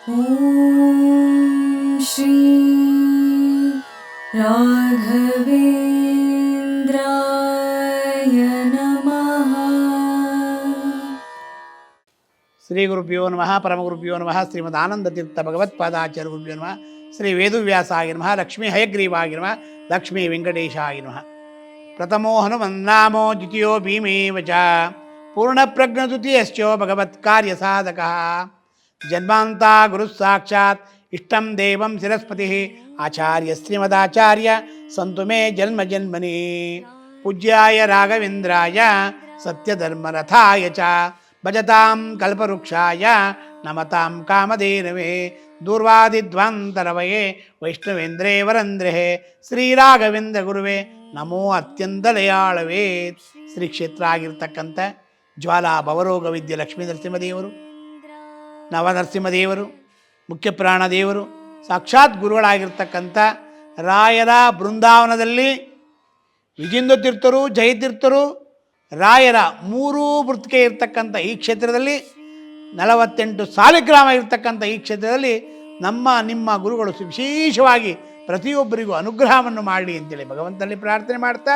ಓಂ ಶ್ರೀ ರಾಘವೇಂದ್ರಾಯ ನಮಃ. ಶ್ರೀ ಗುರುಭ್ಯೋ ನಮಃ ಪರಮಗುರುಭ್ಯೋ ನಮಃ. ಶ್ರೀಮದ್ ಆನಂದತೀರ್ಥ ಭಗವತ್ಪಾದಾಚಾರ್ಯ ಗುರುಭ್ಯೋ ನಮಃ. ಶ್ರೀ ವೇದವ್ಯಾಸಾಯ ನಮಃ. ಲಕ್ಷ್ಮೀ ಹಯಗ್ರೀವಾಯ ನಮಃ. ಲಕ್ಷ್ಮೀ ವೆಂಕಟೇಶಾಯ ನಮಃ. ಪ್ರಥಮೋ ಹನುಮನ್ನಾಮೋ ದ್ವಿತೀಯೋ ಭೀಮೇವ ಚ ಪೂರ್ಣಪ್ರಜ್ಞದ್ವಿತೀಯಶ್ಚೋ ಭಗವತ್ಕಾರ್ಯಸಾಧಕಃ. ಜನ್ಮಾಂತ ಗುರುಃ ಸಾಕ್ಷಾತ್ ಇಷ್ಟಂ ದೇವಂ ಶಿರಸ್ಪತಿಃ ಆಚಾರ್ಯ ಶ್ರೀಮದಾಚಾರ್ಯ ಸಂತು ಮೇ ಜನ್ಮ ಜನ್ಮನಿ. ಪೂಜ್ಯಾಯ ರಾಘವೇಂದ್ರಾಯ ಸತ್ಯಧರ್ಮರಥಾಯ ಚ ಭಜತಾಂ ಕಲ್ಪವೃಕ್ಷಾಯ ನಮತಾಂ ಕಾಮಧೇನವೇ. ದೂರ್ವಾದಿಧ್ವಾಂತರವಯೇ ವೈಷ್ಣವೇಂದ್ರೇ ವರಂದ್ರೇ ಶ್ರೀರಾಘವೇಂದ್ರ ಗುರುವೇ ನಮೋ ಅತ್ಯಂತಲಯಾಳವೇ. ಶ್ರೀ ಕ್ಷೇತ್ರ ಆಗಿರ್ತಕ್ಕಂಥ ಜ್ವಾಲಾ ಭವರೋಗ ವಿದ್ಯೆ ಲಕ್ಷ್ಮೀ ನರಸಿಂಹದೇವರು, ನವನರಸಿಂಹದೇವರು, ಮುಖ್ಯ ಪ್ರಾಣದೇವರು, ಸಾಕ್ಷಾತ್ ಗುರುಗಳಾಗಿರ್ತಕ್ಕಂಥ ರಾಯರ ಬೃಂದಾವನದಲ್ಲಿ ವಿಜೇಂದ್ರ ತೀರ್ಥರು, ಜಯತೀರ್ಥರು, ರಾಯರ ಮೂರೂ ವೃತ್ತಿಗೆ ಇರ್ತಕ್ಕಂಥ ಈ ಕ್ಷೇತ್ರದಲ್ಲಿ 48 ಸಾಲಿಗ್ರಾಮ ಇರ್ತಕ್ಕಂಥ ಈ ಕ್ಷೇತ್ರದಲ್ಲಿ ನಮ್ಮ ನಿಮ್ಮ ಗುರುಗಳು ವಿಶೇಷವಾಗಿ ಪ್ರತಿಯೊಬ್ಬರಿಗೂ ಅನುಗ್ರಹವನ್ನು ಮಾಡಲಿ ಅಂತೇಳಿ ಭಗವಂತನಲ್ಲಿ ಪ್ರಾರ್ಥನೆ ಮಾಡ್ತಾ,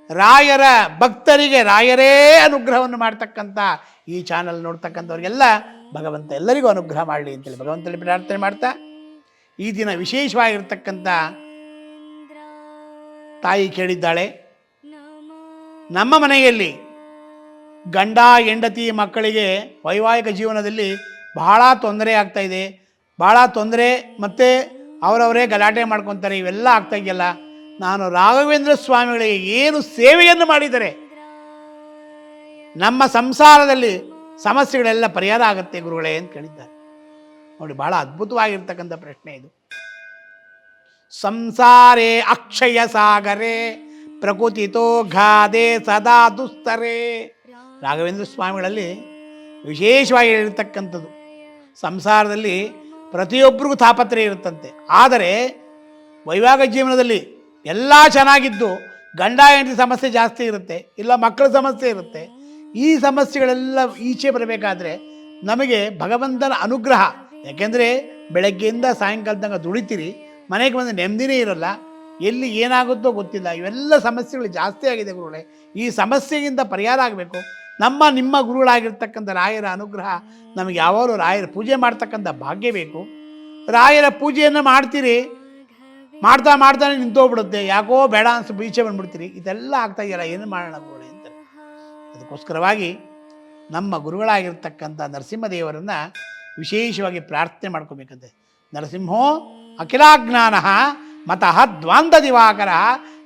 ರಾಯರ ಭಕ್ತರಿಗೆ ರಾಯರೇ ಅನುಗ್ರಹವನ್ನು ಮಾಡ್ತಕ್ಕಂಥ ಈ ಚಾನಲ್ ನೋಡ್ತಕ್ಕಂಥವ್ರಿಗೆಲ್ಲ ಭಗವಂತ ಎಲ್ಲರಿಗೂ ಅನುಗ್ರಹ ಮಾಡಲಿ ಅಂತೇಳಿ ಭಗವಂತನಲ್ಲಿ ಪ್ರಾರ್ಥನೆ ಮಾಡ್ತಾ, ಈ ದಿನ ವಿಶೇಷವಾಗಿರ್ತಕ್ಕಂಥ ತಾಯಿ ಕೇಳಿದ್ದಾಳೆ, ನಮ್ಮ ಮನೆಯಲ್ಲಿ ಗಂಡ ಹೆಂಡತಿ ಮಕ್ಕಳಿಗೆ ವೈವಾಹಿಕ ಜೀವನದಲ್ಲಿ ಬಹಳ ತೊಂದರೆ ಆಗ್ತಾಯಿದೆ, ಭಾಳ ತೊಂದರೆ ಮತ್ತು ಅವರವರೇ ಗಲಾಟೆ ಮಾಡ್ಕೊತಾರೆ, ಇವೆಲ್ಲ ಆಗ್ತಾ ಇದೆಯಲ್ಲ, ನಾನು ರಾಘವೇಂದ್ರ ಸ್ವಾಮಿಗಳಿಗೆ ಏನು ಸೇವೆಯನ್ನು ಮಾಡಿದರೆ ನಮ್ಮ ಸಂಸಾರದಲ್ಲಿ ಸಮಸ್ಯೆಗಳೆಲ್ಲ ಪರಿಹಾರ ಆಗುತ್ತೆ ಗುರುಗಳೇ ಅಂತ ಕೇಳಿದ್ದಾರೆ. ನೋಡಿ, ಬಹಳ ಅದ್ಭುತವಾಗಿರ್ತಕ್ಕಂಥ ಪ್ರಶ್ನೆ ಇದು. ಸಂಸಾರೇ ಅಕ್ಷಯ ಸಾಗರೇ ಪ್ರಕೃತಿತೋ ಘಾದೆ ಸದಾ ದುಸ್ತರೇ. ರಾಘವೇಂದ್ರ ಸ್ವಾಮಿಗಳಲ್ಲಿ ವಿಶೇಷವಾಗಿ ಹೇಳಿರ್ತಕ್ಕಂಥದ್ದು, ಸಂಸಾರದಲ್ಲಿ ಪ್ರತಿಯೊಬ್ಬರಿಗೂ ತಾಪತ್ರಯ ಇರುತ್ತಂತೆ, ಆದರೆ ವೈವಾಹಿಕ ಜೀವನದಲ್ಲಿ ಎಲ್ಲ ಚೆನ್ನಾಗಿದ್ದು ಗಂಡ ಹೆಂಡತಿ ಸಮಸ್ಯೆ ಜಾಸ್ತಿ ಇರುತ್ತೆ, ಇಲ್ಲ ಮಕ್ಕಳ ಸಮಸ್ಯೆ ಇರುತ್ತೆ. ಈ ಸಮಸ್ಯೆಗಳೆಲ್ಲ ಈಚೆ ಬರಬೇಕಾದ್ರೆ ನಮಗೆ ಭಗವಂತನ ಅನುಗ್ರಹ, ಯಾಕೆಂದರೆ ಬೆಳಗ್ಗೆಯಿಂದ ಸಾಯಂಕಾಲ ತನಕ ದುಡಿತೀರಿ, ಮನೆಗೆ ಬಂದು ನೆಮ್ಮದಿನೇ ಇರೋಲ್ಲ, ಎಲ್ಲಿ ಏನಾಗುತ್ತೋ ಗೊತ್ತಿಲ್ಲ, ಇವೆಲ್ಲ ಸಮಸ್ಯೆಗಳು ಜಾಸ್ತಿ ಆಗಿದೆ ಗುರುಗಳೇ. ಈ ಸಮಸ್ಯೆಗಿಂತ ಪರಿಹಾರ ಆಗಬೇಕು. ನಮ್ಮ ನಿಮ್ಮ ಗುರುಗಳಾಗಿರ್ತಕ್ಕಂಥ ರಾಯರ ಅನುಗ್ರಹ ನಮಗೆ ಯಾವಾಗಲೂ ರಾಯರ ಪೂಜೆ ಮಾಡ್ತಕ್ಕಂಥ ಭಾಗ್ಯ ಬೇಕು. ರಾಯರ ಪೂಜೆಯನ್ನು ಮಾಡ್ತೀರಿ, ಮಾಡ್ತಾನೆ ನಿಂತೋಗ್ಬಿಡುತ್ತೆ, ಯಾಕೋ ಬೇಡ ಅನ್ಸು ಬೀಚೆ ಬಂದ್ಬಿಡ್ತೀರಿ, ಇದೆಲ್ಲ ಆಗ್ತಾ ಇದೆಯಲ್ಲ, ಏನು ಮಾಡೋಣ ಗುರುಗಳೇ ಅಂತ. ಅದಕ್ಕೋಸ್ಕರವಾಗಿ ನಮ್ಮ ಗುರುಗಳಾಗಿರ್ತಕ್ಕಂಥ ನರಸಿಂಹದೇವರನ್ನು ವಿಶೇಷವಾಗಿ ಪ್ರಾರ್ಥನೆ ಮಾಡ್ಕೋಬೇಕಂತೆ. ನರಸಿಂಹೋ ಅಖಿಲಾಜ್ಞಾನ ಮತಃ ದ್ವಾಂದ ದಿವಾಕರ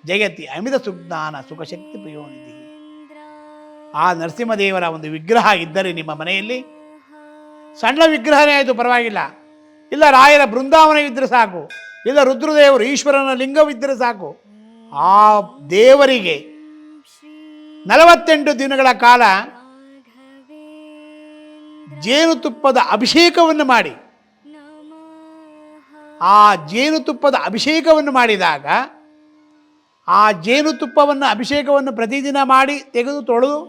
ಜಯತಿ ಅಮಿತ ಸುಜ್ಞಾನ ಸುಖಶಕ್ತಿ ಪ್ರಿಯೋನಿಧಿ. ಆ ನರಸಿಂಹದೇವರ ಒಂದು ವಿಗ್ರಹ ಇದ್ದರೆ ನಿಮ್ಮ ಮನೆಯಲ್ಲಿ, ಸಣ್ಣ ವಿಗ್ರಹನೇ ಆಯಿತು ಪರವಾಗಿಲ್ಲ, ಇಲ್ಲ ರಾಯರ ಬೃಂದಾವನವಿದ್ದರೆ ಸಾಕು, ಇಲ್ಲ ರುದ್ರದೇವರು ಈಶ್ವರನ ಲಿಂಗವಿದ್ದರೆ ಸಾಕು, ಆ ದೇವರಿಗೆ 48 ದಿನಗಳ ಕಾಲ ಜೇನುತುಪ್ಪದ ಅಭಿಷೇಕವನ್ನು ಮಾಡಿ, ಆ ಜೇನುತುಪ್ಪದ ಅಭಿಷೇಕವನ್ನು ಮಾಡಿದಾಗ, ಆ ಜೇನುತುಪ್ಪವನ್ನು ಅಭಿಷೇಕವನ್ನು ಪ್ರತಿದಿನ ಮಾಡಿ ತೆಗೆದು ತೊಳೆದು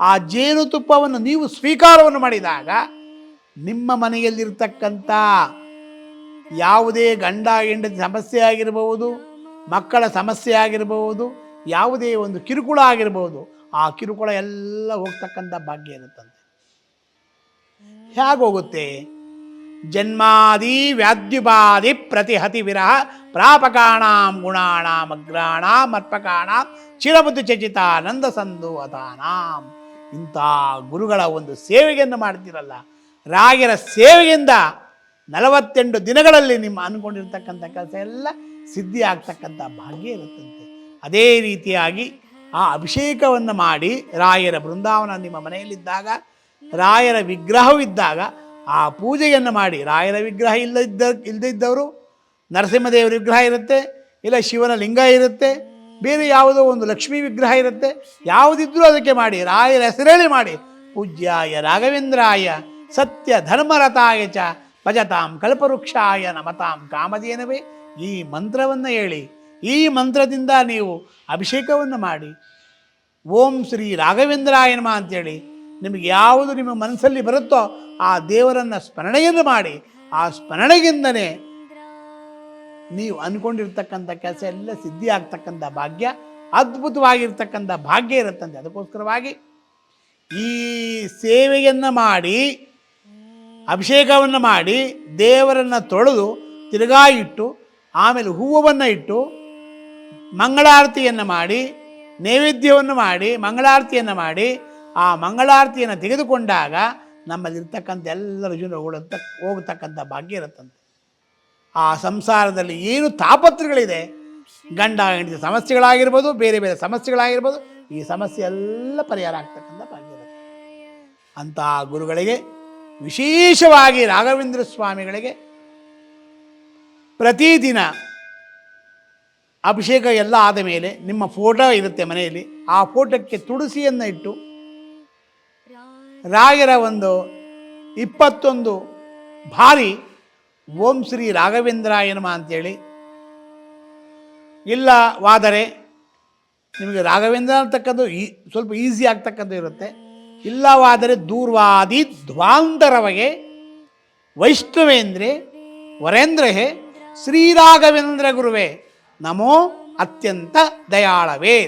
ಆ ಜೇನುತುಪ್ಪವನ್ನು ನೀವು ಸ್ವೀಕಾರವನ್ನು ಮಾಡಿದಾಗ ನಿಮ್ಮ ಮನೆಯಲ್ಲಿರ್ತಕ್ಕಂಥ ಯಾವುದೇ ಗಂಡ ಹೆಂಡತಿ ಸಮಸ್ಯೆ ಆಗಿರಬಹುದು, ಮಕ್ಕಳ ಸಮಸ್ಯೆ ಆಗಿರಬಹುದು, ಯಾವುದೇ ಒಂದು ಕಿರುಕುಳ ಆಗಿರಬಹುದು, ಆ ಕಿರುಕುಳ ಎಲ್ಲ ಹೋಗ್ತಕ್ಕಂಥ ಭಾಗ್ಯ ಇರುತ್ತಂತೆ. ಹೇಗೋಗುತ್ತೆ? ಜನ್ಮಾದಿ ವ್ಯಾದ್ಯುಪಾದಿ ಪ್ರತಿಹತಿ ವಿರಹ ಪ್ರಾಪಕಾಣಾಂ ಗುಣಾಣಾಂ ಅಗ್ರಾಣಾಂ ಅರ್ಪಕಾಣಾಂ ಚಿರಬುದ್ಧಿ ಚಚಿತಾನಂದ ಸಂದೋಹತಾನಾಂ. ಇಂಥ ಗುರುಗಳ ಒಂದು ಸೇವೆಯನ್ನು ಮಾಡ್ತಿರಲ್ಲ, ರಾಯರ ಸೇವೆಯಿಂದ 48 ದಿನಗಳಲ್ಲಿ ನಿಮ್ಮ ಅಂದ್ಕೊಂಡಿರ್ತಕ್ಕಂಥ ಕೆಲಸ ಎಲ್ಲ ಸಿದ್ಧಿ ಆಗ್ತಕ್ಕಂಥ ಭಾಗ್ಯ ಇರುತ್ತಂತೆ. ಅದೇ ರೀತಿಯಾಗಿ ಆ ಅಭಿಷೇಕವನ್ನು ಮಾಡಿ ರಾಯರ ಬೃಂದಾವನ ನಿಮ್ಮ ಮನೆಯಲ್ಲಿದ್ದಾಗ, ರಾಯರ ವಿಗ್ರಹವಿದ್ದಾಗ ಆ ಪೂಜೆಯನ್ನು ಮಾಡಿ, ರಾಯರ ವಿಗ್ರಹ ಇಲ್ಲದಿದ್ದವರು ನರಸಿಂಹದೇವರ ವಿಗ್ರಹ ಇರುತ್ತೆ, ಇಲ್ಲ ಶಿವನ ಲಿಂಗ ಇರುತ್ತೆ, ಬೇರೆ ಯಾವುದೋ ಒಂದು ಲಕ್ಷ್ಮೀ ವಿಗ್ರಹ ಇರುತ್ತೆ, ಯಾವುದಿದ್ರೂ ಅದಕ್ಕೆ ಮಾಡಿ, ರಾಯರ ಹೆಸರೇಳಿ ಮಾಡಿ. ಪೂಜ್ಯಾಯ ರಾಘವೇಂದ್ರಾಯ ಸತ್ಯ ಧರ್ಮರಥಾಯ ಚ ಭಜತಾಂ ಕಲ್ಪವೃಕ್ಷಾಯ ನಮತಾಂ ಕಾಮಧೇನವೇ. ಈ ಮಂತ್ರವನ್ನು ಹೇಳಿ, ಈ ಮಂತ್ರದಿಂದ ನೀವು ಅಭಿಷೇಕವನ್ನು ಮಾಡಿ, ಓಂ ಶ್ರೀ ರಾಘವೇಂದ್ರಾಯ ನಮಃ ಅಂತೇಳಿ ನಿಮಗೆ ಯಾವುದು ನಿಮ್ಮ ಮನಸ್ಸಲ್ಲಿ ಬರುತ್ತೋ ಆ ದೇವರನ್ನು ಸ್ಮರಣೆಯನ್ನು ಮಾಡಿ, ಆ ಸ್ಮರಣೆಯಿಂದನೇ ನೀವು ಅಂದ್ಕೊಂಡಿರ್ತಕ್ಕಂಥ ಕೆಲಸ ಎಲ್ಲ ಸಿದ್ಧಿ ಆಗ್ತಕ್ಕಂಥ ಭಾಗ್ಯ, ಅದ್ಭುತವಾಗಿರ್ತಕ್ಕಂಥ ಭಾಗ್ಯ ಇರುತ್ತಂತೆ. ಅದಕ್ಕೋಸ್ಕರವಾಗಿ ಈ ಸೇವೆಯನ್ನು ಮಾಡಿ, ಅಭಿಷೇಕವನ್ನು ಮಾಡಿ, ದೇವರನ್ನು ತೊಳೆದು ತಿರುಗಾ ಇಟ್ಟು, ಆಮೇಲೆ ಹೂವನ್ನು ಇಟ್ಟು ಮಂಗಳಾರತಿಯನ್ನು ಮಾಡಿ, ನೈವೇದ್ಯವನ್ನು ಮಾಡಿ, ಮಂಗಳಾರತಿಯನ್ನು ಮಾಡಿ, ಆ ಮಂಗಳಾರತಿಯನ್ನು ತೆಗೆದುಕೊಂಡಾಗ ನಮ್ಮಲ್ಲಿರ್ತಕ್ಕಂಥ ಎಲ್ಲರ ಜೀವನ ಹೋಗತಕ್ಕಂಥ ಭಾಗ್ಯ ಇರುತ್ತಂತೆ. ಆ ಸಂಸಾರದಲ್ಲಿ ಏನು ತಾಪತ್ರಗಳಿದೆ, ಗಂಡ ಹೆಂಡತಿ ಸಮಸ್ಯೆಗಳಾಗಿರ್ಬೋದು, ಬೇರೆ ಬೇರೆ ಸಮಸ್ಯೆಗಳಾಗಿರ್ಬೋದು, ಈ ಸಮಸ್ಯೆ ಎಲ್ಲ ಪರಿಹಾರ ಆಗ್ತಕ್ಕಂಥ ಭಾಗ್ಯ ಇರುತ್ತೆ. ಅಂತಹ ಗುರುಗಳಿಗೆ, ವಿಶೇಷವಾಗಿ ರಾಘವೇಂದ್ರ ಸ್ವಾಮಿಗಳಿಗೆ ಪ್ರತಿದಿನ ಅಭಿಷೇಕ ಎಲ್ಲ ಆದ ಮೇಲೆ ನಿಮ್ಮ ಫೋಟೋ ಇರುತ್ತೆ ಮನೆಯಲ್ಲಿ, ಆ ಫೋಟೋಕ್ಕೆ ತುಳಸಿಯನ್ನು ಇಟ್ಟು ರಾಯರ ಒಂದು 21 ಬಾರಿ ಓಂ ಶ್ರೀ ರಾಘವೇಂದ್ರಾಯ ನಮಃ ಅಂತೇಳಿ, ಇಲ್ಲವಾದರೆ ನಿಮಗೆ ರಾಘವೇಂದ್ರ ಅಂತಕ್ಕಂಥ ಸ್ವಲ್ಪ ಈಸಿ ಆಗ್ತಕ್ಕಂಥ ಇರುತ್ತೆ, ಇಲ್ಲವಾದರೆ ದೂರ್ವಾದಿ ಧ್ವಾಂತರವಗೆ ವೈಷ್ಣವೇಂದ್ರೆ ವರೇಂದ್ರಹೇ ಶ್ರೀರಾಘವೇಂದ್ರ ಗುರುವೇ ನಮೋ ಅತ್ಯಂತ ದಯಾಳವೇ.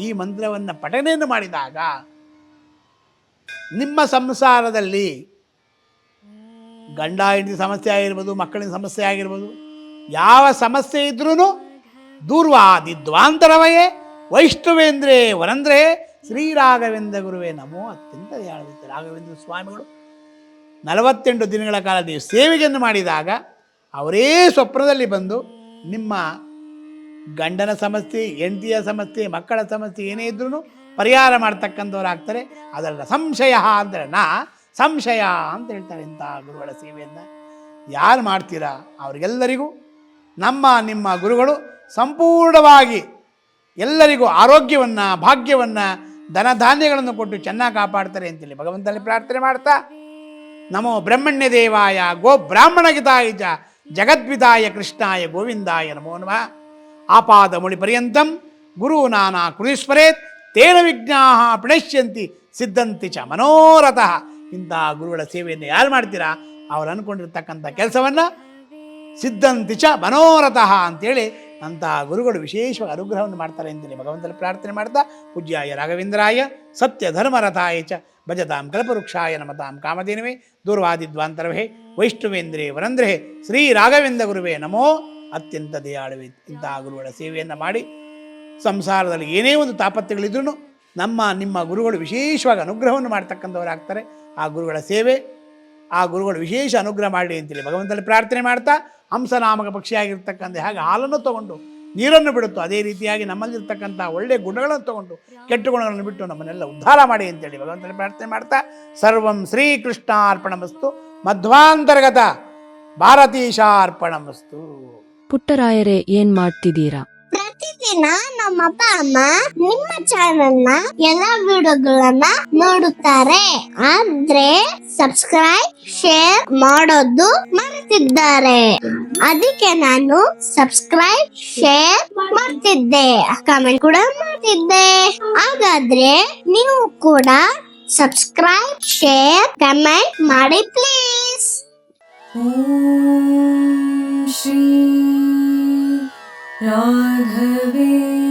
ಈ ಮಂತ್ರವನ್ನು ಪಠನೆಯನ್ನು ಮಾಡಿದಾಗ ನಿಮ್ಮ ಸಂಸಾರದಲ್ಲಿ ಗಂಡ ಹೆಂಡತಿ ಸಮಸ್ಯೆ ಆಗಿರ್ಬೋದು, ಮಕ್ಕಳಿನ ಸಮಸ್ಯೆ ಆಗಿರ್ಬೋದು, ಯಾವ ಸಮಸ್ಯೆ ಇದ್ರೂ ದೂರ್ವಾದಿ ದ್ವಾಂತರವಯೇ ವೈಷ್ಣವೇಂದ್ರೇ ವರಂದ್ರೇ ಶ್ರೀರಾಘವೇಂದ್ರ ಗುರುವೇ ನಮೋ ಅತ್ಯಂತ ದಯಾಳವೇ. ರಾಘವೇಂದ್ರ ಸ್ವಾಮಿಗಳು 48 ದಿನಗಳ ಕಾಲ ನೀವು ಸೇವೆಯನ್ನು ಮಾಡಿದಾಗ ಅವರೇ ಸ್ವಪ್ನದಲ್ಲಿ ಬಂದು ನಿಮ್ಮ ಗಂಡನ ಸಮಸ್ಯೆ, ಹೆಂಡತಿಯ ಸಮಸ್ಯೆ, ಮಕ್ಕಳ ಸಮಸ್ಯೆ ಏನೇ ಇದ್ರೂ ಪರಿಹಾರ ಮಾಡ್ತಕ್ಕಂಥವ್ರು ಆಗ್ತಾರೆ. ಅದಲ್ಲ ಸಂಶಯ ಅಂದರೆ ಸಂಶಯ ಅಂತ ಹೇಳ್ತಾರೆ. ಇಂಥ ಗುರುಗಳ ಸೇವೆಯನ್ನು ಯಾರು ಮಾಡ್ತೀರಾ ಅವರಿಗೆಲ್ಲರಿಗೂ ನಿಮ್ಮ ಗುರುಗಳು ಸಂಪೂರ್ಣವಾಗಿ ಎಲ್ಲರಿಗೂ ಆರೋಗ್ಯವನ್ನು, ಭಾಗ್ಯವನ್ನು, ಧನ ಧಾನ್ಯಗಳನ್ನು ಕೊಟ್ಟು ಚೆನ್ನಾಗಿ ಕಾಪಾಡ್ತಾರೆ ಅಂತೇಳಿ ಭಗವಂತನಲ್ಲಿ ಪ್ರಾರ್ಥನೆ ಮಾಡ್ತಾ, ನಮೋ ಬ್ರಹ್ಮಣ್ಯ ದೇವಾಯ ಗೋ ಬ್ರಾಹ್ಮಣಗಿತಾಯ ಚ ಜಗದ್ವಿತಾಯ ಕೃಷ್ಣಾಯ ಗೋವಿಂದಾಯ ನಮೋ ನಮಃ. ಆಪಾದ ಮುಳಿ ಪರ್ಯಂತಂ ಗುರು ನಾನಾ ಕೃತಿಸ್ಮರೇತ್ ತೇನ ವಿಘ್ನಾಃ ಪ್ರಣಶ್ಯಂತಿ ಸಿದ್ಧಂತಿ ಚ ಮನೋರಥಃ. ಇಂತಹ ಗುರುಗಳ ಸೇವೆಯನ್ನು ಯಾರು ಮಾಡ್ತೀರಾ ಅವ್ರು ಅಂದ್ಕೊಂಡಿರ್ತಕ್ಕಂಥ ಕೆಲಸವನ್ನು ಸಿದ್ಧಂತಿ ಚ ಮನೋರಥಃ ಅಂತೇಳಿ ಅಂತಹ ಗುರುಗಳು ವಿಶೇಷವಾಗಿ ಅನುಗ್ರಹವನ್ನು ಮಾಡ್ತಾರೆ ಅಂತೇಳಿ ಭಗವಂತನ ಪ್ರಾರ್ಥನೆ ಮಾಡ್ತಾ, ಪೂಜ್ಯಾಯ ರಾಘವೇಂದ್ರಾಯ ಸತ್ಯ ಧರ್ಮರಥಾಯ ಚ ಭಜತಾಂ ಕಲ್ಪವೃಕ್ಷಾಯ ನಮತಾಂ ಕಾಮಧೇನವೇ ದೂರ್ವಾದಿದ್ವಾಂತರವೇ ವೈಷ್ಣವೇಂದ್ರೇ ವರಂದ್ರೇ ಶ್ರೀ ರಾಘವೇಂದ್ರ ಗುರುವೇ ನಮೋ ಅತ್ಯಂತ ದಯಾಳುವೆ. ಇಂತಹ ಗುರುಗಳ ಸೇವೆಯನ್ನು ಮಾಡಿ ಸಂಸಾರದಲ್ಲಿ ಏನೇ ಒಂದು ತಾಪತ್ಯಗಳಿದ್ರೂ ನಿಮ್ಮ ಗುರುಗಳು ವಿಶೇಷವಾಗಿ ಅನುಗ್ರಹವನ್ನು ಮಾಡ್ತಕ್ಕಂಥವರಾಗ್ತಾರೆ. ಆ ಗುರುಗಳ ಸೇವೆ, ಆ ಗುರುಗಳು ವಿಶೇಷ ಅನುಗ್ರಹ ಮಾಡಲಿ ಅಂತೇಳಿ ಭಗವಂತನಲ್ಲಿ ಪ್ರಾರ್ಥನೆ ಮಾಡ್ತಾ, ಹಂಸನಾಮಕ ಪಕ್ಷಿಯಾಗಿರ್ತಕ್ಕಂಥ ಹಾಗೆ ಹಾಲನ್ನು ತಗೊಂಡು ನೀರನ್ನು ಬಿಡುತ್ತೋ ಅದೇ ರೀತಿಯಾಗಿ ನಮ್ಮಲ್ಲಿರ್ತಕ್ಕಂಥ ಒಳ್ಳೆಯ ಗುಣಗಳನ್ನು ತಗೊಂಡು ಕೆಟ್ಟ ಗುಣಗಳನ್ನು ಬಿಟ್ಟು ನಮ್ಮನ್ನೆಲ್ಲ ಉದ್ಧಾರ ಮಾಡಿ ಅಂತೇಳಿ ಭಗವಂತನಲ್ಲಿ ಪ್ರಾರ್ಥನೆ ಮಾಡ್ತಾ, ಸರ್ವಂ ಶ್ರೀಕೃಷ್ಣಾರ್ಪಣಮಸ್ತು, ಮಧ್ವಾಂತರ್ಗತ ಭಾರತೀಶಾರ್ಪಣಮಸ್ತು. ಪುಟ್ಟರಾಯರೇ, ಏನ್ ಮಾಡ್ತಿದ್ದೀರಾ? ಪ್ರತಿದಿನ ನಮ್ಮ ಅಪ್ಪ ಅಮ್ಮ ನಿಮ್ಮ ಚಾನೆಲ್ ನ ಎಲ್ಲಾ ವಿಡಿಯೋಗಳನ್ನ ನೋಡುತ್ತಾರೆ, ಆದ್ರೆ ಸಬ್ಸ್ಕ್ರೈಬ್ ಶೇರ್ ಮಾಡೋದು ಮರೆತಿದ್ದಾರೆ. ಅದಕ್ಕೆ ನಾನು ಸಬ್ಸ್ಕ್ರೈಬ್ ಶೇರ್ ಮಾಡ್ತಿದ್ದೆ, ಕಮೆಂಟ್ ಕೂಡ ಮಾಡ್ತಿದ್ದೆ. ಹಾಗಾದ್ರೆ ನೀವು ಕೂಡ ಸಬ್ಸ್ಕ್ರೈಬ್ ಶೇರ್ ಕಮೆಂಟ್ ಮಾಡಿ ಪ್ಲೀಸ್. ॐ श्री राघवे